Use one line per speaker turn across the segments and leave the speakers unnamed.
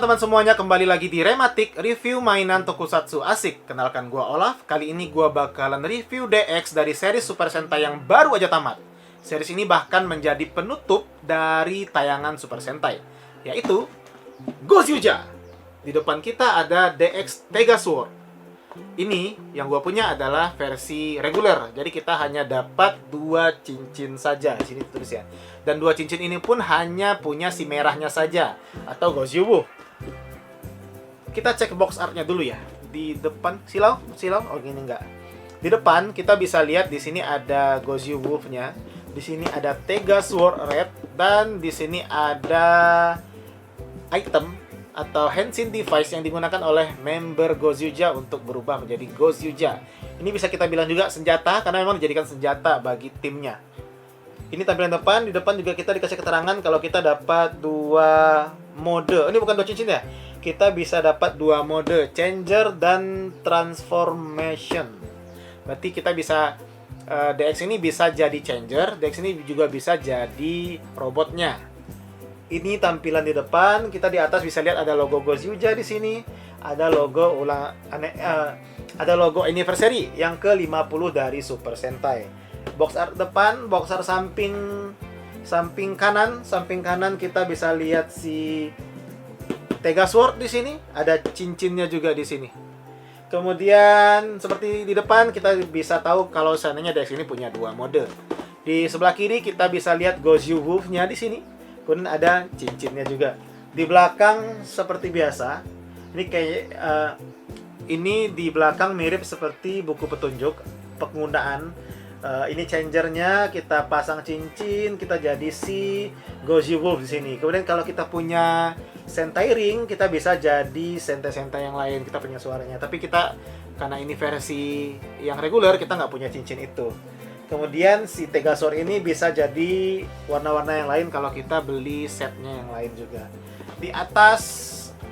teman-teman semuanya, kembali lagi di Rematik, review mainan tokusatsu asik. Kenalkan gua Olaf, kali ini gua bakalan review DX dari series Super Sentai yang baru aja tamat. Series ini bahkan menjadi penutup dari tayangan Super Sentai, yaitu Gozyuja. Di depan kita ada DX Tegasword. Ini yang gua punya adalah versi reguler, jadi kita hanya dapat 2 cincin saja. Di sini tulis ya. Dan 2 cincin ini pun hanya punya si merahnya saja, atau Gozyuwu. Kita cek box artnya dulu ya. Di depan silau, oh gini enggak. Di depan kita bisa lihat di sini ada Gozyuwu-nya, di sini ada Tegasword Red, dan di sini ada item atau Henshin device yang digunakan oleh member Gozyuja untuk berubah menjadi Gozyuja. Ini bisa kita bilang juga senjata karena memang dijadikan senjata bagi timnya. Ini tampilan depan. Di depan juga kita dikasih keterangan kalau kita dapat 2 mode. Ini bukan 2 cincin ya. Kita bisa dapat 2 mode, Changer dan Transformation. Berarti kita bisa DX ini bisa jadi Changer, DX ini juga bisa jadi robotnya. Ini tampilan di depan. Kita di atas bisa lihat ada logo Gozyuja di sini. Ada logo ada logo anniversary yang ke-50 dari Super Sentai. Box art depan, box art samping kanan kita bisa lihat si Tegasword di sini. Ada cincinnya juga di sini. Kemudian seperti di depan kita bisa tahu kalau seandainya DX ini punya 2 mode. Di sebelah kiri kita bisa lihat Gozyuwu-nya di sini. Kemudian ada cincinnya juga. Di belakang seperti biasa. Ini kayak ini di belakang mirip seperti buku petunjuk penggunaan. Ini changernya, kita pasang cincin, kita jadi si Gozyuwu di sini. Kemudian kalau kita punya Sentai Ring, kita bisa jadi sentai-sentai yang lain. Kita punya suaranya. Tapi kita karena ini versi yang reguler, kita nggak punya cincin itu. Kemudian si Tegasword ini bisa jadi warna-warna yang lain kalau kita beli setnya yang lain juga. Di atas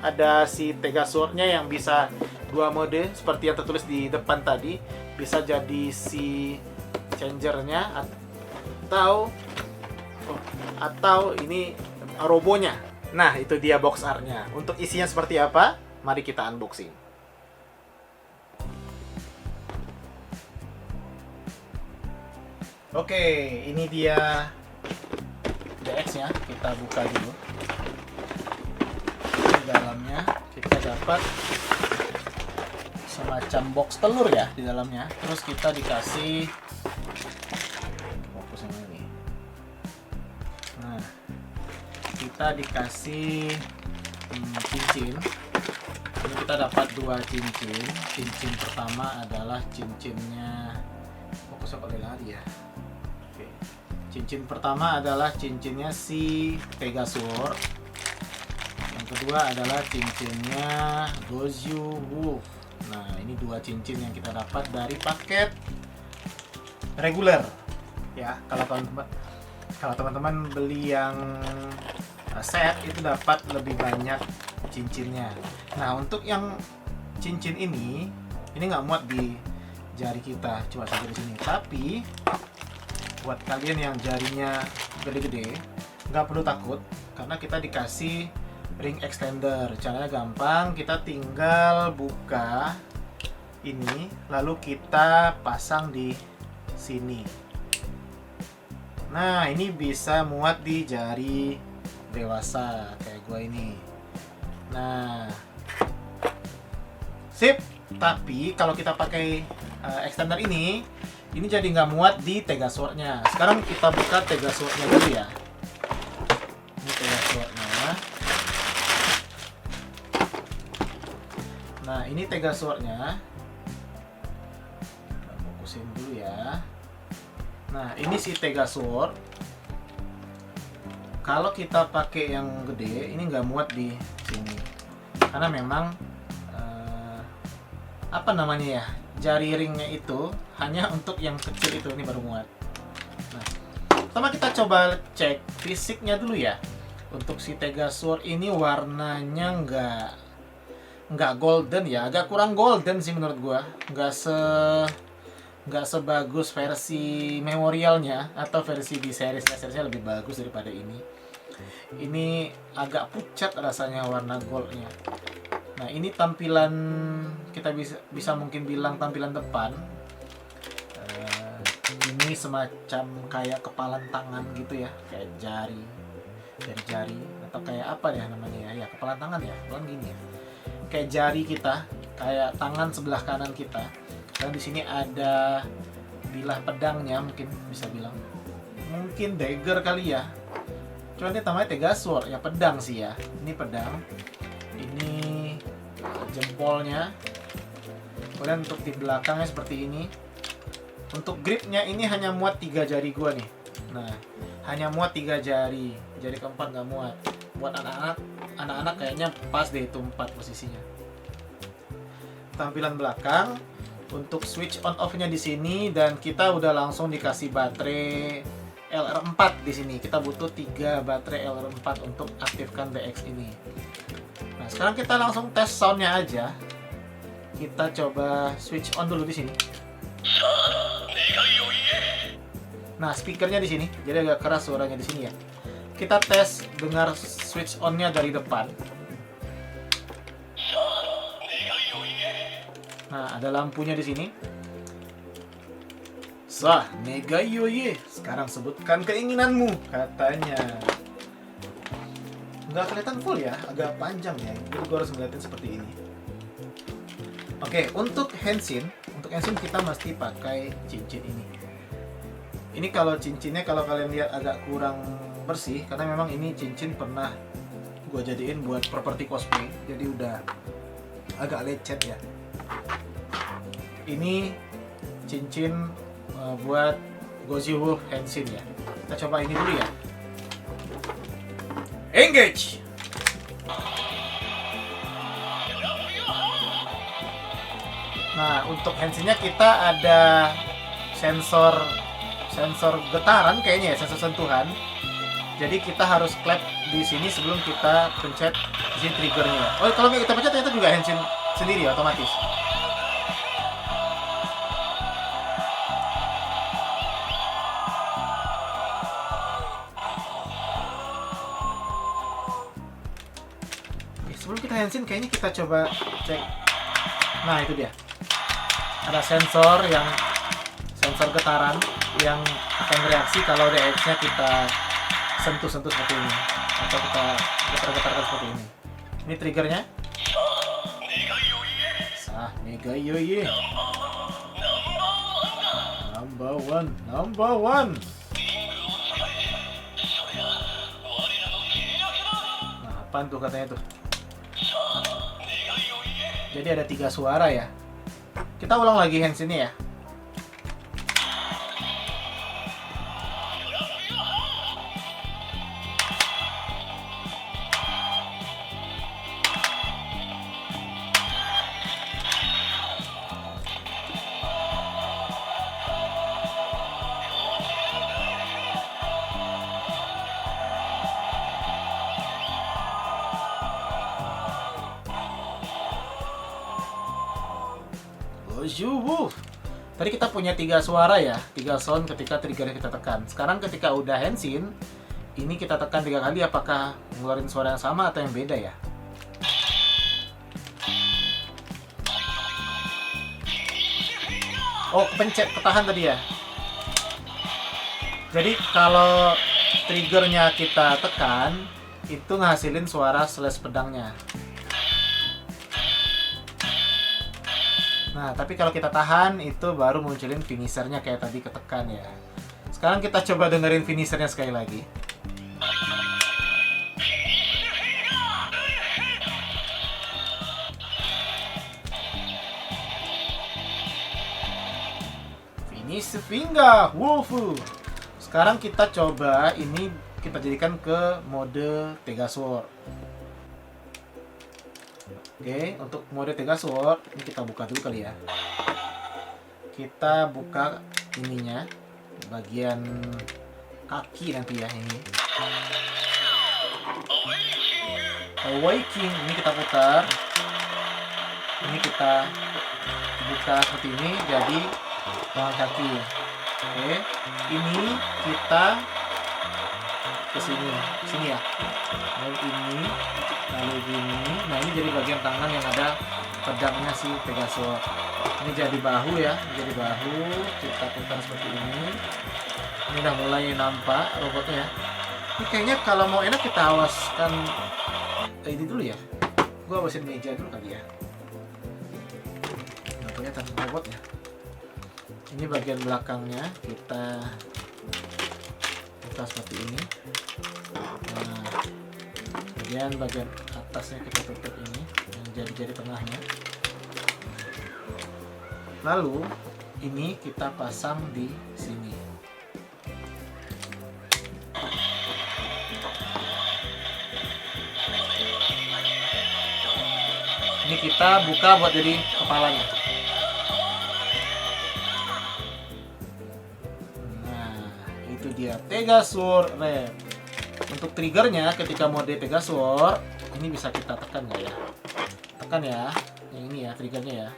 ada si Tegasword-nya yang bisa 2 mode seperti yang tertulis di depan tadi. Bisa jadi si Changer-nya atau ini robonya. Nah, itu dia box art-nya. Untuk isinya seperti apa? Mari kita unboxing. Oke, ini dia DX-nya. Kita buka dulu. Di dalamnya kita dapat semacam box telur ya di dalamnya. Terus kita dikasih fokus yang ini. Nah, kita dikasih cincin. Ini kita dapat 2 cincin. Cincin pertama adalah cincinnya. Fokusnya kok lari ya. Cincin pertama adalah cincinnya si Tegasword. Yang kedua adalah cincinnya Gozyuwu. Nah, ini 2 cincin yang kita dapat dari paket reguler. Ya, kalau teman-teman beli yang set itu dapat lebih banyak cincinnya. Nah, untuk yang cincin ini nggak muat di jari kita, cuma sampai di sini. Tapi buat kalian yang jarinya gede-gede, nggak perlu takut karena kita dikasih ring extender. Caranya gampang, kita tinggal buka ini lalu kita pasang di sini. Nah, ini bisa muat di jari dewasa kayak gua ini. Nah, sip. Tapi kalau kita pakai extender ini jadi nggak muat di Tegasword-nya. Sekarang kita buka Tegasword-nya dulu ya. Ini Tegasword-nya. Nah, ini Tegasword-nya. Kita fokusin dulu ya. Nah, ini si Tegasword. Kalau kita pakai yang gede, ini nggak muat di sini. Karena memang jari ringnya itu hanya untuk yang kecil itu, ini baru muat. Nah, pertama kita coba cek fisiknya dulu ya. Untuk si Tegasword ini warnanya nggak golden ya, agak kurang golden sih menurut gua. Nggak sebagus versi memorialnya atau versi di seriesnya lebih bagus daripada ini. Ini agak pucat rasanya warna goldnya. Nah, ini tampilan, kita bisa mungkin bilang tampilan depan. Ini semacam kayak kepalan tangan gitu ya, kayak jari atau kayak apa ya namanya ya? Ya, kepalan tangan ya, bukan gini ya. Kayak jari kita, kayak tangan sebelah kanan kita. Dan di sini ada bilah pedangnya, mungkin bisa bilang. Mungkin dagger kali ya. Cuma ini namanya Tegasword, ya pedang sih ya. Ini pedang. Ini jempolnya. Kemudian untuk di belakangnya seperti ini. Untuk gripnya ini hanya muat 3 jari gua nih. Nah, hanya muat 3 jari. Jari keempat nggak muat. Buat anak-anak kayaknya pas deh itu 4 posisinya. Tampilan belakang untuk switch on off-nya di sini, dan kita udah langsung dikasih baterai LR4 di sini. Kita butuh 3 baterai LR4 untuk aktifkan DX ini. Nah, sekarang kita langsung tes sound-nya aja. Kita coba switch on dulu di sini. Nah, speakernya di sini, jadi agak keras suaranya di sini ya. Kita tes dengar switch on-nya dari depan. Nah, ada lampunya di sini. Sah, Negayoye. Sekarang sebutkan keinginanmu, katanya. Nggak kelihatan full ya, agak panjang ya. Jadi gue harus ngeliatin seperti ini. Oke, untuk Henshin kita mesti pakai cincin ini. Ini kalau cincinnya, kalau kalian lihat agak kurang bersih, karena memang ini cincin pernah gue jadiin buat properti cosplay, jadi udah agak lecet ya. Ini cincin buat Gozi Wolf Henshin ya. Kita coba ini dulu ya. Engage! Nah, untuk Henshinnya kita ada sensor getaran kayaknya ya, sensor sentuhan. Jadi kita harus clap di sini sebelum kita pencet di sini triggernya. Oh, kalau kita pencet ternyata juga Henshin sendiri otomatis. Oke, sebelum kita Henshin kayaknya kita coba cek. Nah, itu dia. Ada sensor getaran yang akan bereaksi kalau DX-nya kita sentuh-sentuh seperti ini atau kita getar-getarkan seperti ini. Ini triggernya. Sah, Negayoye. Number one. Nah, apaan tuh katanya tuh? Jadi ada 3 suara ya. Kita ulang lagi hands ini ya. Tadi kita punya 3 suara ya, 3 sound ketika trigger kita tekan. Sekarang ketika udah Henshin, ini kita tekan 3 kali, apakah ngeluarin suara yang sama atau yang beda ya? Oh, kepencet, ketahan tadi ya. Jadi kalau triggernya kita tekan, itu ngasilin suara slash pedangnya. Nah, tapi kalau kita tahan, itu baru munculin finishernya kayak tadi ketekan ya. Sekarang kita coba dengerin finishernya sekali lagi. Finish finger, Wolfu. Sekarang kita coba ini, kita jadikan ke mode Tegasword. Oke, untuk mode Tegasword ini kita buka dulu kali ya. Kita buka ininya, bagian kaki nanti ya ini. Awakening ini kita putar. Ini kita buka seperti ini, jadi tangan kaki. Oke, ini kita ke sini ya. Lalu ini, lalu gini. Nah ini jadi bagian tangan yang ada pedangnya si Pegasaur. Ini jadi bahu ya, jadi bahu. Kita putar seperti ini. Ini udah mulai nampak robotnya ya. Ini kayaknya kalau mau enak kita awaskan ini dulu ya. Gua awasin meja dulu kali ya. Nggak kelihatan robotnya. Ini bagian belakangnya kita seperti ini. Nah, bagian atasnya kita tutup ini yang jadi tengahnya. Lalu ini kita pasang di sini. Ini kita buka buat jadi kepalanya. Dia Pegasaur Rep. Untuk triggernya ketika mode Pegasaur ini bisa kita tekan nggak ya? Tekan ya, yang ini ya triggernya ya.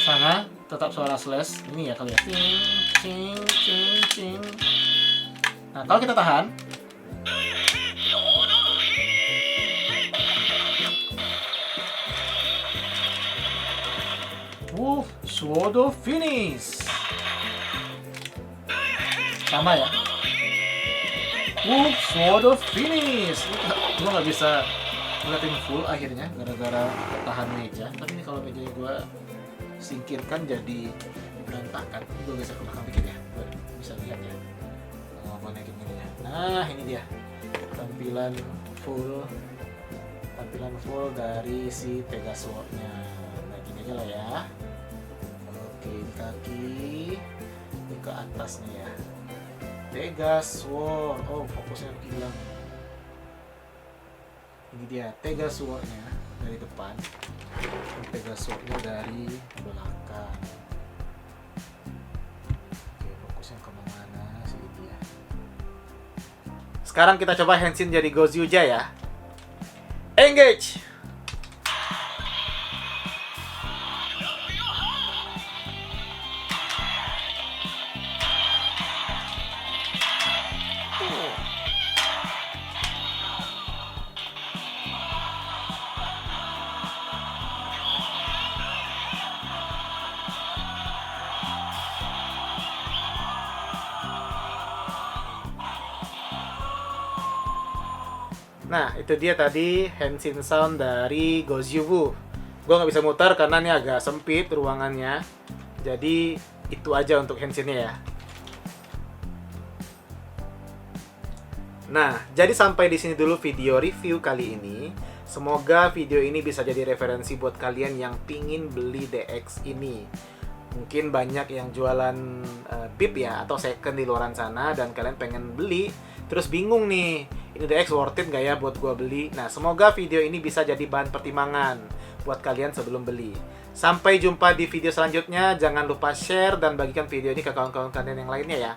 Sana tetap suara slash ini ya kali ya. Cing cing cing cing. Nah kalau kita tahan, Sword of Finish. Sama ya. Sword of Finish. Gue nggak bisa ngeliatin full akhirnya gara-gara ketahan meja. Tapi ini kalau mejanya gue singkirkan jadi berantakan. Ini gue geser ke belakang dikit ya. Gue bisa lihat ya. Oh, gue naikin ini ya. Nah ini dia tampilan full dari si Pegasaur-nya. Nah gini aja lah ya. Oke, kaki ini ke atasnya ya. Pegasaur. Oh, fokusnya hilang. Ini dia Pegasaur-nya dari depan. Pegasaur-nya dari belakang. Oke, fokusnya kemana sih dia? Sekarang kita coba Henshin jadi Gozyuja ya. Engage. Nah, itu dia tadi Henshin sound dari Gozyubu. Gue nggak bisa mutar karena ini agak sempit ruangannya. Jadi, itu aja untuk Henshinnya ya. Nah, jadi sampai di sini dulu video review kali ini. Semoga video ini bisa jadi referensi buat kalian yang pingin beli DX ini. Mungkin banyak yang jualan pip ya, atau second di luaran sana, dan kalian pengen beli, terus bingung nih, ini DX worth it nggak ya buat gua beli? Nah, semoga video ini bisa jadi bahan pertimbangan buat kalian sebelum beli. Sampai jumpa di video selanjutnya. Jangan lupa share dan bagikan video ini ke kawan-kawan kalian yang lainnya ya.